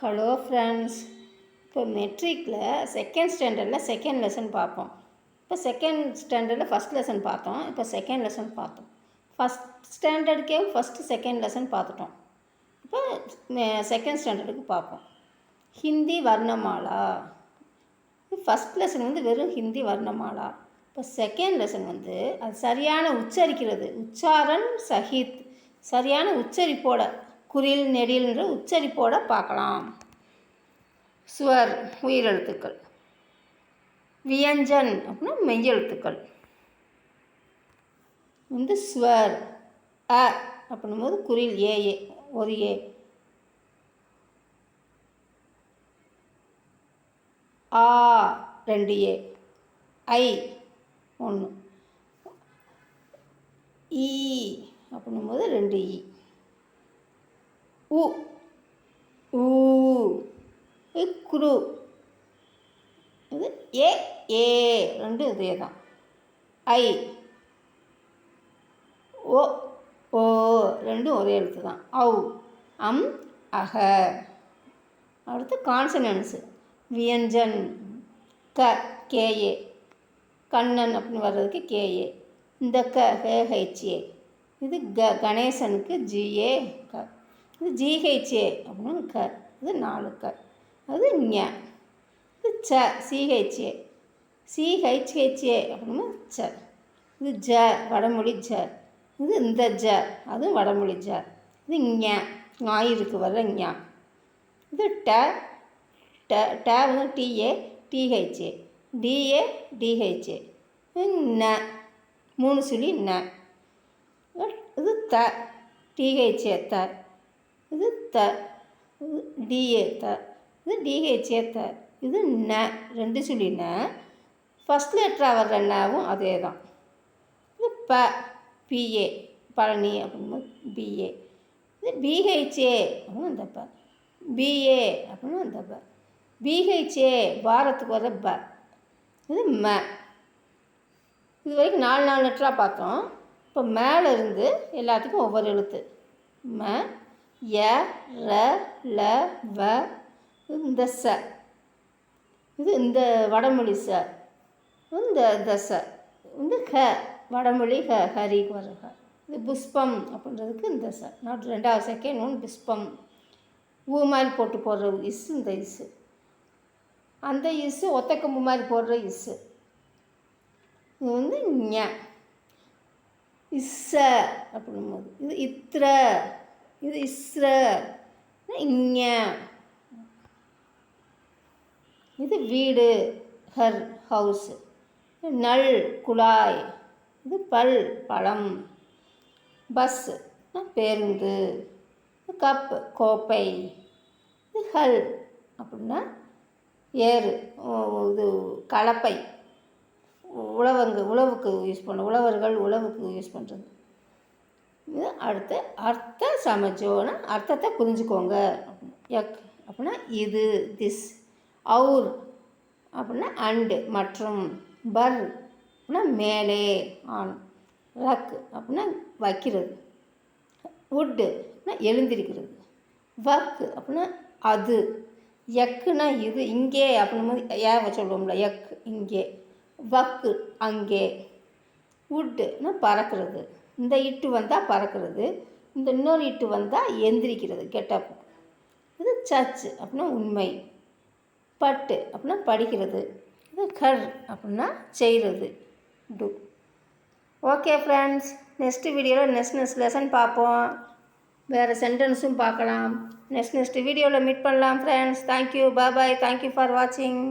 Hello friends, இப்போ மெட்ரிக்கில் second ஸ்டாண்டர்டில் second lesson பார்ப்போம். இப்போ செகண்ட் ஸ்டாண்டர்டில் ஃபஸ்ட் லெசன் பார்த்தோம். இப்போ செகண்ட் லெசன் பார்த்தோம். ஃபஸ்ட் ஸ்டாண்டர்டுக்கே ஃபஸ்ட்டு செகண்ட் லெசன் பார்த்துட்டோம். இப்போ செகண்ட் ஸ்டாண்டர்டுக்கு பார்ப்போம். ஹிந்தி வர்ணமாலா. ஃபஸ்ட் லெசன் வெறும் ஹிந்தி வர்ணமாலா. இப்போ செகண்ட் லெசன் அது சரியான உச்சரிக்கிறது, உச்சாரன் சஹித், சரியான உச்சரிப்போட, குறில் நெடில்ன்ற உச்சரிப்போட பார்க்கலாம். ஸ்வர் உயிரெழுத்துக்கள், வியஞ்சன் அப்படின்னா மெய்யெழுத்துக்கள். ஸ்வர் அ அப்படின்போது குறில் ஏ ஒரு ஏ. ஆ 2 ஏ. ஐ 1. ஈ அப்படின்போது 2 ஈ. உ ஊ குரு. இது ஏ 2 இதே தான். ஐ ஓ 2 ஒரே எழுத்து தான். ஔ அம் அக. அடுத்து கான்சனன்ஸு. வியஞ்சன் கேஏ, கண்ணன் அப்படின்னு வர்றதுக்கு கேஏ. இந்த ஹெச்ஏ. இது கணேசனுக்கு ஜிஏ க. இது ஜிஹெச்ஏ அப்படின்னு க. இது 4 க. அது ஞ. இது ச சிஹெச்ஏ. சிஹெச்ஹெச்ஏ அப்படின்னு ச. இது ஜ வடமொழி ஜ. இது இந்த ஜ அதுவும் வடமொழி ஜ. இது ஞ ஞாயிறுக்கு வர்ற ஞ. இது ட டிஏ டிஹெச்ஏ. DA DHA. ந 3 சுழி ந. இது த டிஹெச்ஏ த. இது த. இது டிஏ த. இது டிஹெச்ஏ த. இது ந 2 சுழி ந. ஃபஸ்ட் லெட்டராக வர்ற நவும் அதே தான். இது ப பிஏ பழனி அப்படின்போது பிஏ. இது பிஹெச்ஏ அப்படின்னு அந்த ப. பிஏ அப்படின்னு அந்த ப. பிஹெச்ஏ பாரத்துக்கு வர ப. இது ம. இது வரைக்கும் 4 லெட்டராக பார்த்தோம். இப்போ மேலே இருந்து எல்லாத்துக்கும் ஒவ்வொரு எழுத்து. ம ய ர ல வ. இந்த ச. இது இந்த வடமொழி ச. இந்த ச. ஹ வடமொழி ஹரிக்கு வர ஹ. இது புஷ்பம் அப்படின்றதுக்கு இந்த ச. நான் 2வது செகண்ட் ஒன்று புஷ்பம். ஊ மாதிரி போட்டு போடுற இஸ்ஸு இந்த இஸ்ஸு. அந்த இஸ்ஸு ஒத்த கொம்பு மாதிரி போடுற இஸ்ஸு. இது ஞ. இஸ்ஸ அப்படின்போது இது இத்ர. இது இஸ்ர. இஞ. இது வீடு ஹர் ஹவுஸ். நல் குழாய். இது பல் பழம். பஸ் பேருந்து. கப் கோப்பை. இது ஹல் அப்படின்னா ஏறு, இது கலப்பை. உழவுக்கு யூஸ் பண்ண, உழவர்கள் உழவுக்கு யூஸ் பண்ணுறது. இது அடுத்து அர்த்த சமஜோன்னு அர்த்தத்தை புரிஞ்சுக்கோங்க. யக் அப்படின்னா இது திஸ். அவுர் அப்படின்னா அண்டு மற்றும். பர் அப்படின்னா மேலே ஆன். ரக் அப்படின்னா வைக்கிறது. உட்டு அப்படின்னா எழுந்திருக்கிறது. வக் அப்படின்னா அது. யக்குன்னா இது இங்கே அப்படின்போது ஏவ சொல்லுவோம்ல, யக் இங்கே. வக்கு அங்கே. உட்டுன்னா பறக்கிறது. இந்த இட்டு வந்தால் பறக்கிறது. இந்த இன்னொரு இட்டு வந்தால் எந்திரிக்கிறது, கெட்டப். இது சர்ச் அப்படின்னா உண்மை. பட்டு அப்படின்னா படிக்கிறது. இது கர் அப்படின்னா செய்கிறது, டு. ஓகே ஃப்ரெண்ட்ஸ், நெக்ஸ்ட் வீடியோவில் நெக்ஸ்ட் லெசன் பார்ப்போம். வேறு சென்டென்ஸும் பார்க்கலாம். நெக்ஸ்ட் வீடியோவில் மீட் பண்ணலாம் friends. Thank you, bye. Thank you for வாட்சிங்.